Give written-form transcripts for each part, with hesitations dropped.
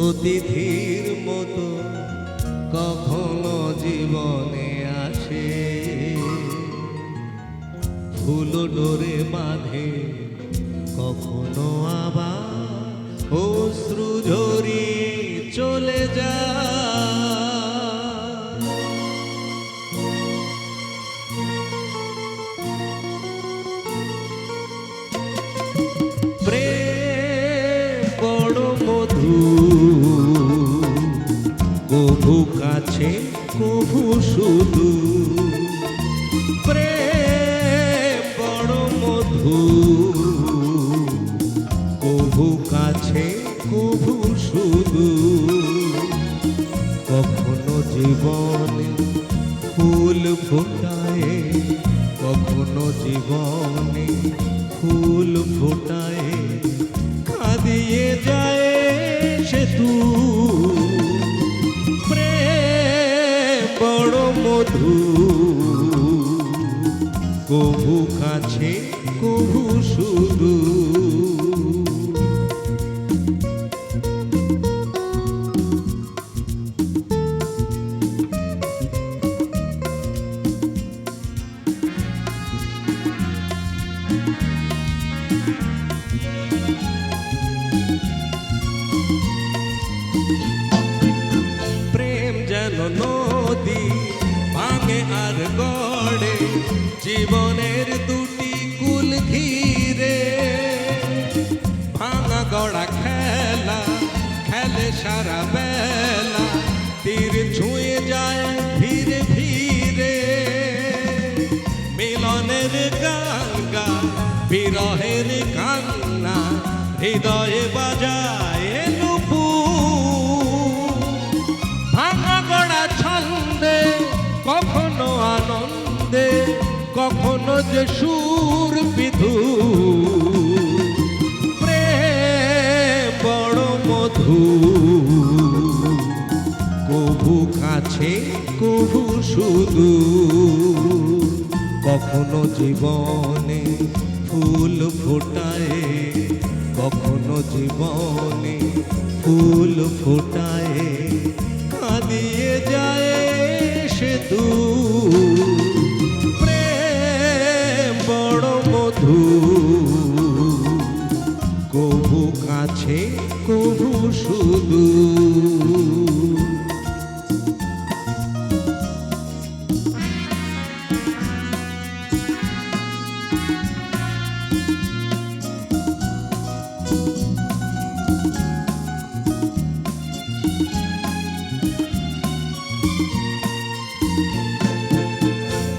অতিথির মতো কখনো জীবনে আসে, ফুল ডোরে বাঁধে কখনো আবার অশ্রু ঝরিয়ে চলে যায়। প্রেম বড় মধু, কভু কাছে কভু শুধু। প্রেম বড় মধু, কভু কাছে কভু শুধু। কখনো জীবনে ফুল ফোটায়, কখনো জীবনে ফুল ফোটায়, কাঁদিয়ে যায় সেতু। প্রেম বড় মধু, কভু কাছে কভু শুধু। প্রেম যেন নদী ভাঙে আর গড়ে, জীবনের দুটি কুল ঘিরে। ভাঙা গড়া খেলা খেলে সারা বেলা, তীর ছুঁয়ে যায় ধীরে ধীরে। মিলনের গান গা বিরহের কান্না, হৃদয়ে বাজায় ভাঙা গড়া ছন্দে, কখনো আনন্দে, কখনো যে সুর বিধু। প্রেম বড় মধু, কভু কাছে কভু শুধু। কখনো জীবনে ফুল ফোটায়, কখনো জীবনে ফুল ফোটায়, কাঁদিয়ে যায় সেতু। প্রেম বড় মধু, কভু কাছে কভু শুধু।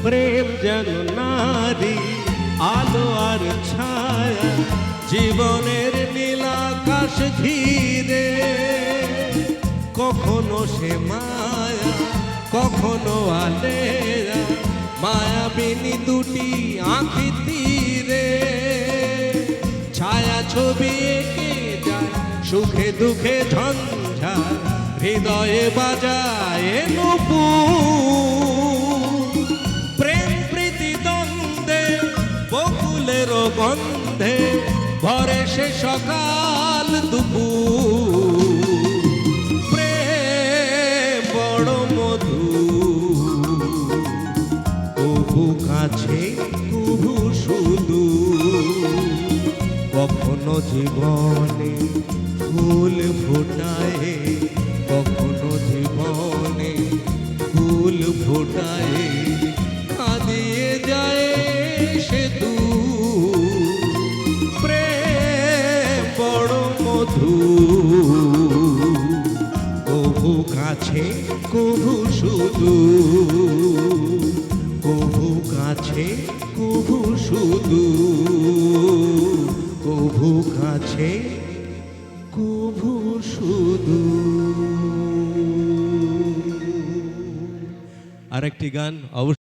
প্রেম যেন নারী আলো আর ছায়া, জীবনের নীলাকাশ ঘিরে। কখনো সে মায়া কখনো আলেয়া, মায়াবিনী দুটি আঁখি তীরে। ছায়া ছবি এঁকে যায় সুখে দুঃখে ঝঞ্ঝা, হৃদয়ে বাজায় নূপুর। প্রেম প্রীতি দ্বন্দ্বে বকুলের গন্ধে ভরে সে সকাল দুপুর। প্রেম বড় মধু, কভু কাছে কভু শুধু। কখনো জীবনে ফুল ফোটায়, কখনো জীবনে ফুল ফোটায়, কাঁদিয়ে যায় সেতু। প্রেম বড় মধু, কভু কাছে কভু শুধু। কভু কাছে কভু শুধু, কভু কাছে কভু শুধু। আরেকটি গান অবশ্যই